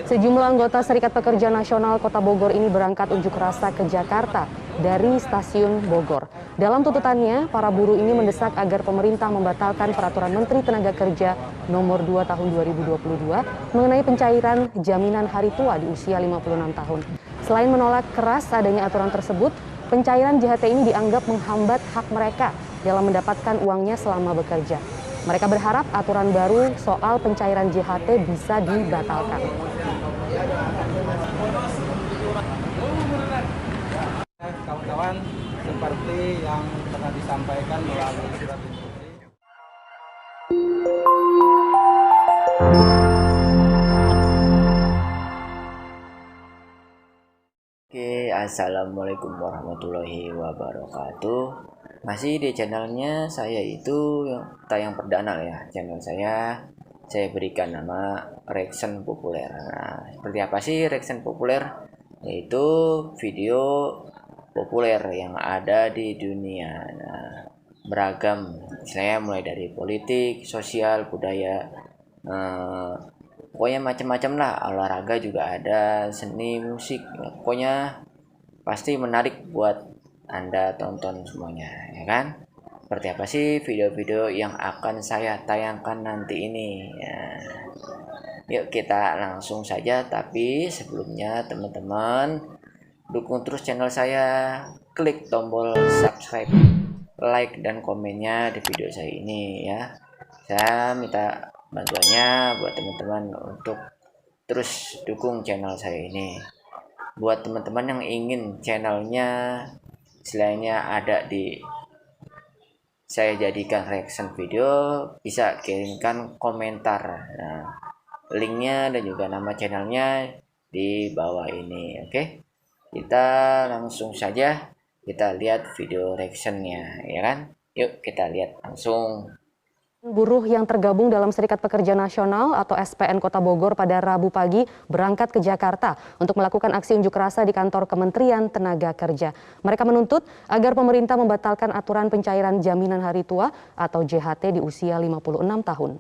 Sejumlah anggota Serikat Pekerja Nasional Kota Bogor ini berangkat unjuk rasa ke Jakarta dari stasiun Bogor. Dalam tuntutannya, para buruh ini mendesak agar pemerintah membatalkan Peraturan Menteri Tenaga Kerja Nomor 2 Tahun 2022 mengenai pencairan jaminan hari tua di usia 56 tahun. Selain menolak keras adanya aturan tersebut, pencairan JHT ini dianggap menghambat hak mereka dalam mendapatkan uangnya selama bekerja. Mereka berharap aturan baru soal pencairan JHT bisa dibatalkan. Kawan-kawan, seperti yang pernah disampaikan melalui surat instruksi. Oke, assalamualaikum warahmatullahi wabarakatuh. Masih di channelnya saya itu tayang perdana ya, channel saya berikan nama Reaction Populer. Nah, seperti apa sih Reaction Populer? Yaitu video populer yang ada di dunia. Nah, beragam, saya mulai dari politik, sosial, budaya, pokoknya macam-macam lah. Olahraga juga ada, seni, musik, pokoknya pasti menarik buat Anda tonton semuanya, ya kan? Seperti apa sih video-video yang akan saya tayangkan nanti ini ya. Yuk kita langsung saja, tapi sebelumnya teman-teman dukung terus channel saya, klik tombol subscribe, like dan komennya di video saya ini ya. Saya minta bantuannya buat teman-teman untuk terus dukung channel saya ini. Buat teman-teman yang ingin channelnya selainnya ada di saya jadikan reaction video, bisa kirimkan komentar. Nah, linknya dan juga nama channelnya di bawah ini. Oke, kita langsung saja kita lihat video reactionnya, ya kan? Yuk kita lihat langsung. Buruh yang tergabung dalam Serikat Pekerja Nasional atau SPN Kota Bogor pada Rabu pagi berangkat ke Jakarta untuk melakukan aksi unjuk rasa di kantor Kementerian Tenaga Kerja. Mereka menuntut agar pemerintah membatalkan aturan pencairan jaminan hari tua atau JHT di usia 56 tahun.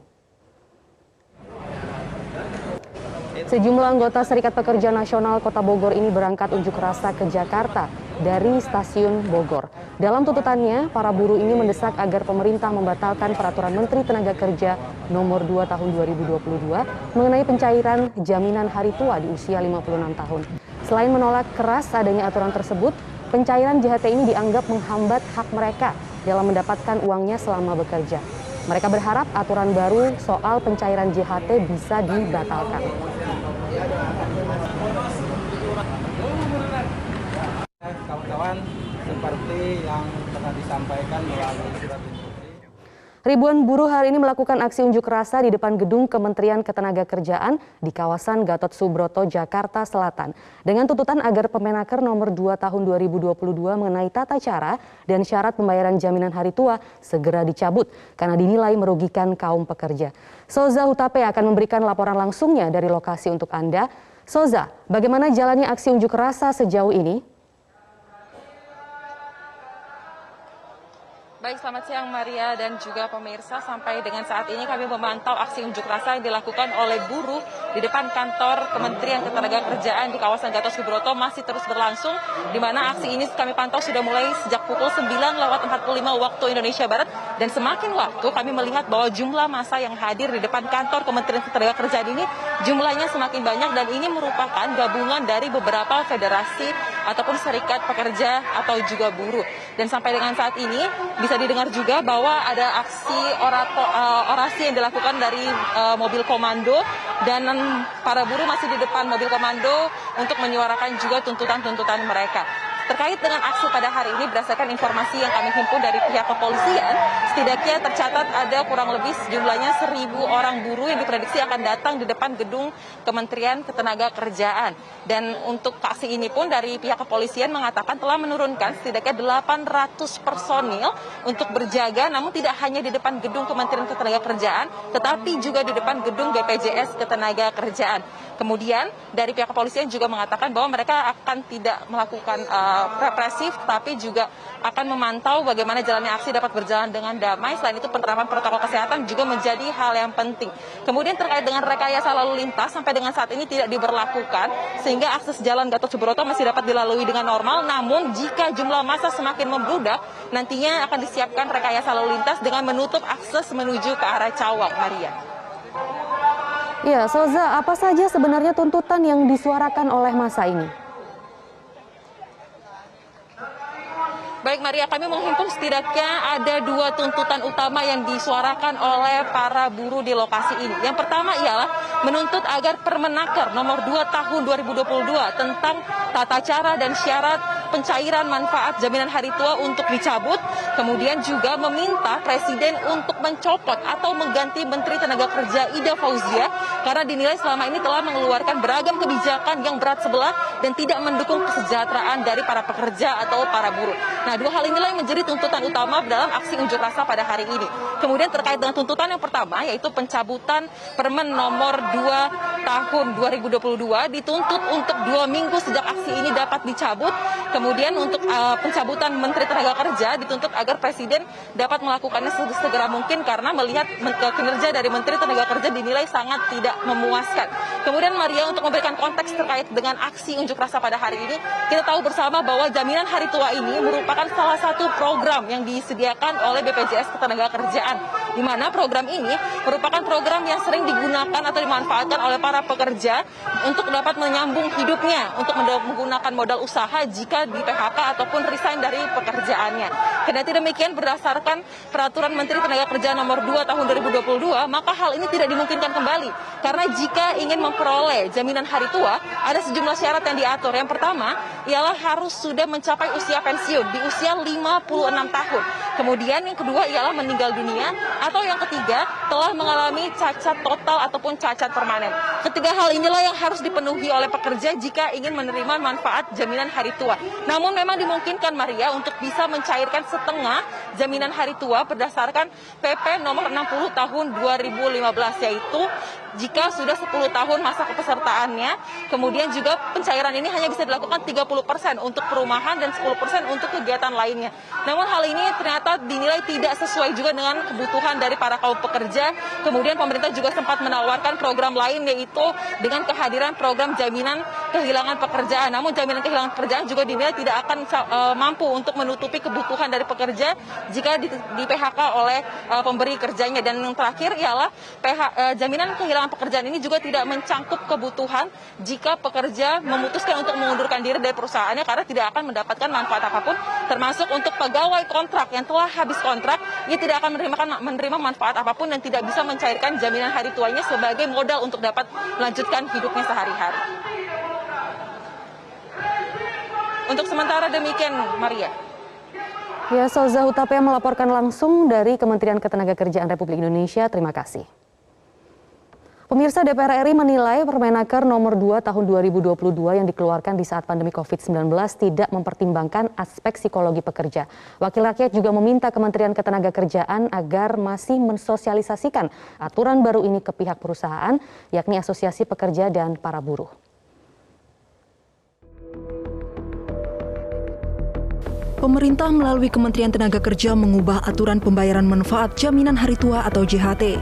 Sejumlah anggota Serikat Pekerja Nasional Kota Bogor ini berangkat unjuk rasa ke Jakarta dari stasiun Bogor. Dalam tuntutannya, para buruh ini mendesak agar pemerintah membatalkan Peraturan Menteri Tenaga Kerja Nomor 2 Tahun 2022 mengenai pencairan jaminan hari tua di usia 56 tahun. Selain menolak keras adanya aturan tersebut, pencairan JHT ini dianggap menghambat hak mereka dalam mendapatkan uangnya selama bekerja. Mereka berharap aturan baru soal pencairan JHT bisa dibatalkan. Kawan-kawan, seperti yang pernah disampaikan melalui surat instruksi. Ribuan buruh hari ini melakukan aksi unjuk rasa di depan gedung Kementerian Ketenagakerjaan di kawasan Gatot Subroto, Jakarta Selatan. Dengan tuntutan agar Permenaker Nomor 2 Tahun 2022 mengenai tata cara dan syarat pembayaran jaminan hari tua segera dicabut karena dinilai merugikan kaum pekerja. Soza Hutape akan memberikan laporan langsungnya dari lokasi untuk Anda. Soza, bagaimana jalannya aksi unjuk rasa sejauh ini? Baik, selamat siang Maria dan juga pemirsa. Sampai dengan saat ini kami memantau aksi unjuk rasa yang dilakukan oleh buruh di depan kantor Kementerian Ketenagakerjaan di kawasan Gatot Subroto masih terus berlangsung, di mana aksi ini kami pantau sudah mulai sejak pukul 9:45 waktu Indonesia Barat, dan semakin waktu kami melihat bahwa jumlah massa yang hadir di depan kantor Kementerian Ketenagakerjaan ini jumlahnya semakin banyak, dan ini merupakan gabungan dari beberapa federasi ataupun serikat pekerja atau juga buruh. Dan sampai dengan saat ini bisa didengar juga bahwa ada aksi orasi yang dilakukan dari mobil komando, dan para buruh masih di depan mobil komando untuk menyuarakan juga tuntutan-tuntutan mereka. Terkait dengan aksi pada hari ini, berdasarkan informasi yang kami himpun dari pihak kepolisian, setidaknya tercatat ada kurang lebih sejumlahnya 1.000 orang buruh yang diprediksi akan datang di depan gedung Kementerian Ketenagakerjaan. Dan untuk aksi ini pun dari pihak kepolisian mengatakan telah menurunkan setidaknya 800 personil untuk berjaga, namun tidak hanya di depan gedung Kementerian Ketenagakerjaan, tetapi juga di depan gedung BPJS Ketenagakerjaan. Kemudian dari pihak kepolisian juga mengatakan bahwa mereka akan tidak melakukan represif, tapi juga akan memantau bagaimana jalannya aksi dapat berjalan dengan damai. Selain itu penerapan protokol kesehatan juga menjadi hal yang penting. Kemudian terkait dengan rekayasa lalu lintas sampai dengan saat ini tidak diberlakukan, sehingga akses jalan Gatot Subroto masih dapat dilalui dengan normal. Namun jika jumlah massa semakin membludak, nantinya akan disiapkan rekayasa lalu lintas dengan menutup akses menuju ke arah Cawang, Maria. Ya, Soza, apa saja sebenarnya tuntutan yang disuarakan oleh massa ini? Baik Maria, kami menghimpun setidaknya ada 2 tuntutan utama yang disuarakan oleh para buruh di lokasi ini. Yang pertama ialah menuntut agar Permenaker nomor 2 tahun 2022 tentang tata cara dan syarat pencairan manfaat jaminan hari tua untuk dicabut. Kemudian juga meminta Presiden untuk mencopot atau mengganti Menteri Tenaga Kerja Ida Fauzia karena dinilai selama ini telah mengeluarkan beragam kebijakan yang berat sebelah dan tidak mendukung kesejahteraan dari para pekerja atau para buruh. Nah, 2 hal inilah yang menjadi tuntutan utama dalam aksi unjuk rasa pada hari ini. Kemudian terkait dengan tuntutan yang pertama, yaitu pencabutan Permen nomor 2 tahun 2022 dituntut untuk 2 minggu sejak aksi ini dapat dicabut. Kemudian untuk pencabutan Menteri Tenaga Kerja dituntut agar Presiden dapat melakukannya segera mungkin karena melihat kinerja dari Menteri Tenaga Kerja dinilai sangat tidak memuaskan. Kemudian Maria, untuk memberikan konteks terkait dengan aksi unjuk rasa pada hari ini, kita tahu bersama bahwa jaminan hari tua ini merupakan salah satu program yang disediakan oleh BPJS Ketenagakerjaan, di mana program ini merupakan program yang sering digunakan atau dimanfaatkan oleh para pekerja untuk dapat menyambung hidupnya, untuk menggunakan modal usaha jika di PHK ataupun resign dari pekerjaannya. Kendati demikian, berdasarkan Peraturan Menteri Tenaga Kerja nomor 2 tahun 2022, maka hal ini tidak dimungkinkan kembali. Karena jika ingin memperoleh jaminan hari tua, ada sejumlah syarat yang diatur. Yang pertama, ialah harus sudah mencapai usia pensiun di usia 56 tahun. Kemudian yang kedua ialah meninggal dunia, atau yang ketiga telah mengalami cacat total ataupun cacat permanen. Ketiga hal inilah yang harus dipenuhi oleh pekerja jika ingin menerima manfaat jaminan hari tua. Namun memang dimungkinkan Maria untuk bisa mencairkan setengah jaminan hari tua berdasarkan PP nomor 60 tahun 2015, yaitu jika sudah 10 tahun masa kepesertaannya. Kemudian juga pencairan ini hanya bisa dilakukan 30% untuk perumahan dan 10% untuk kegiatan lainnya. Namun hal ini ternyata dinilai tidak sesuai juga dengan kebutuhan dari para kaum pekerja. Kemudian pemerintah juga sempat menawarkan program lain, yaitu dengan kehadiran program jaminan kehilangan pekerjaan. Namun jaminan kehilangan pekerjaan juga dinilai tidak akan mampu untuk menutupi kebutuhan dari pekerja jika di PHK oleh pemberi kerjanya. Dan yang terakhir ialah jaminan kehilangan pekerjaan ini juga tidak mencangkup kebutuhan jika pekerja memutuskan untuk mengundurkan diri dari perusahaannya karena tidak akan mendapatkan manfaat apapun, termasuk untuk pegawai kontrak yang telah habis kontrak, ia tidak akan menerima manfaat apapun dan tidak bisa mencairkan jaminan hari tuanya sebagai modal untuk dapat melanjutkan hidupnya sehari-hari. Untuk sementara demikian, Maria. Ya, Soza Hutapea melaporkan langsung dari Kementerian Ketenagakerjaan Republik Indonesia. Terima kasih. Pemirsa, DPR RI menilai Permenaker nomor 2 tahun 2022 yang dikeluarkan di saat pandemi COVID-19 tidak mempertimbangkan aspek psikologi pekerja. Wakil rakyat juga meminta Kementerian Ketenagakerjaan agar masih mensosialisasikan aturan baru ini ke pihak perusahaan, yakni Asosiasi Pekerja dan para buruh. Pemerintah melalui Kementerian Tenaga Kerja mengubah aturan pembayaran manfaat jaminan hari tua atau JHT.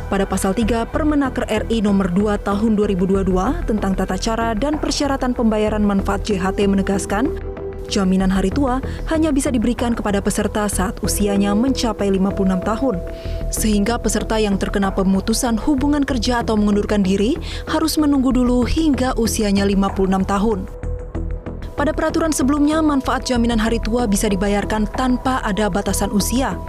Pada pasal 3 Permenaker RI nomor 2 tahun 2022 tentang tata cara dan persyaratan pembayaran manfaat JHT menegaskan, jaminan hari tua hanya bisa diberikan kepada peserta saat usianya mencapai 56 tahun. Sehingga peserta yang terkena pemutusan hubungan kerja atau mengundurkan diri harus menunggu dulu hingga usianya 56 tahun. Pada peraturan sebelumnya, manfaat jaminan hari tua bisa dibayarkan tanpa ada batasan usia.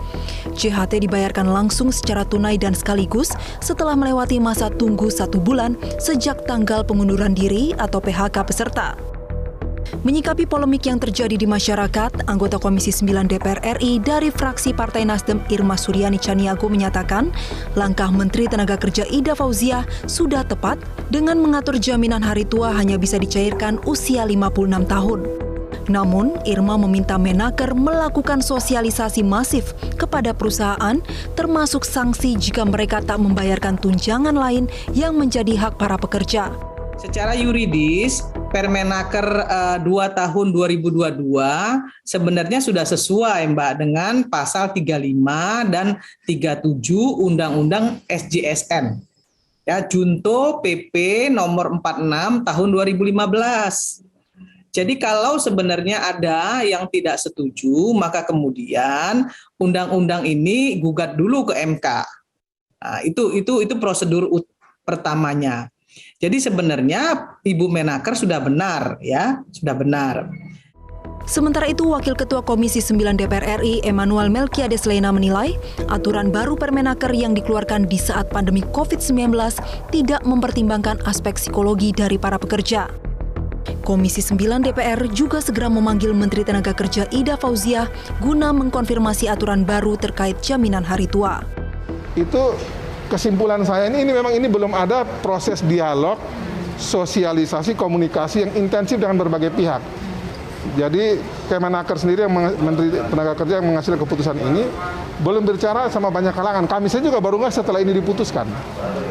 JHT dibayarkan langsung secara tunai dan sekaligus setelah melewati masa tunggu 1 bulan sejak tanggal pengunduran diri atau PHK peserta. Menyikapi polemik yang terjadi di masyarakat, anggota Komisi 9 DPR RI dari fraksi Partai Nasdem Irma Suryani Chaniago menyatakan langkah Menteri Tenaga Kerja Ida Fauzia sudah tepat dengan mengatur jaminan hari tua hanya bisa dicairkan usia 56 tahun. Namun, Irma meminta Menaker melakukan sosialisasi masif kepada perusahaan, termasuk sanksi jika mereka tak membayarkan tunjangan lain yang menjadi hak para pekerja. Secara yuridis, Permenaker 2 tahun 2022 sebenarnya sudah sesuai Mbak dengan pasal 35 dan 37 Undang-Undang SJSN. Ya, Junto PP nomor 46 tahun 2015. Jadi kalau sebenarnya ada yang tidak setuju, maka kemudian undang-undang ini gugat dulu ke MK. Nah, itu prosedur pertamanya. Jadi sebenarnya Ibu Menaker sudah benar, ya, sudah benar. Sementara itu, Wakil Ketua Komisi 9 DPR RI Emmanuel Melkiades Lena menilai aturan baru Permenaker yang dikeluarkan di saat pandemi COVID-19 tidak mempertimbangkan aspek psikologi dari para pekerja. Komisi 9 DPR juga segera memanggil Menteri Tenaga Kerja Ida Fauziah guna mengkonfirmasi aturan baru terkait jaminan hari tua. Itu kesimpulan saya ini memang belum ada proses dialog, sosialisasi, komunikasi yang intensif dengan berbagai pihak. Jadi Kemenaker sendiri yang Menteri Tenaga Kerja yang menghasilkan keputusan ini belum berbicara sama banyak kalangan. Kami saya juga baru nggak setelah ini diputuskan,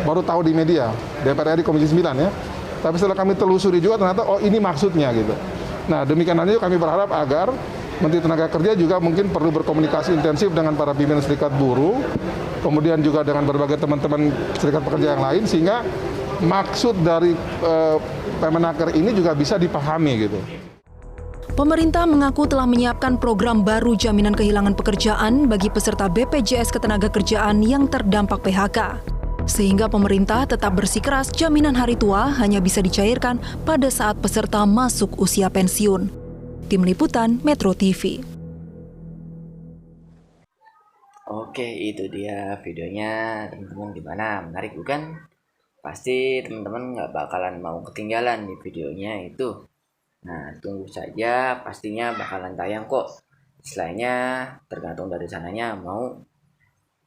baru tahu di media DPR RI Komisi 9 ya. Tapi setelah kami telusuri juga ternyata oh ini maksudnya gitu. Nah demikian halnya kami berharap agar Menteri Tenaga Kerja juga mungkin perlu berkomunikasi intensif dengan para pimpinan serikat buruh, kemudian juga dengan berbagai teman-teman serikat pekerja yang lain, sehingga maksud dari Permenaker ini juga bisa dipahami gitu. Pemerintah mengaku telah menyiapkan program baru jaminan kehilangan pekerjaan bagi peserta BPJS Ketenagakerjaan yang terdampak PHK. Sehingga pemerintah tetap bersikeras jaminan hari tua hanya bisa dicairkan pada saat peserta masuk usia pensiun. Tim Liputan Metro TV. Oke, itu dia videonya teman-teman, gimana? Menarik bukan? Pasti teman-teman nggak bakalan mau ketinggalan di videonya itu. Nah, tunggu saja, pastinya bakalan tayang kok. Selainnya tergantung dari sananya mau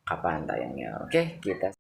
kapan tayangnya. Oke, kita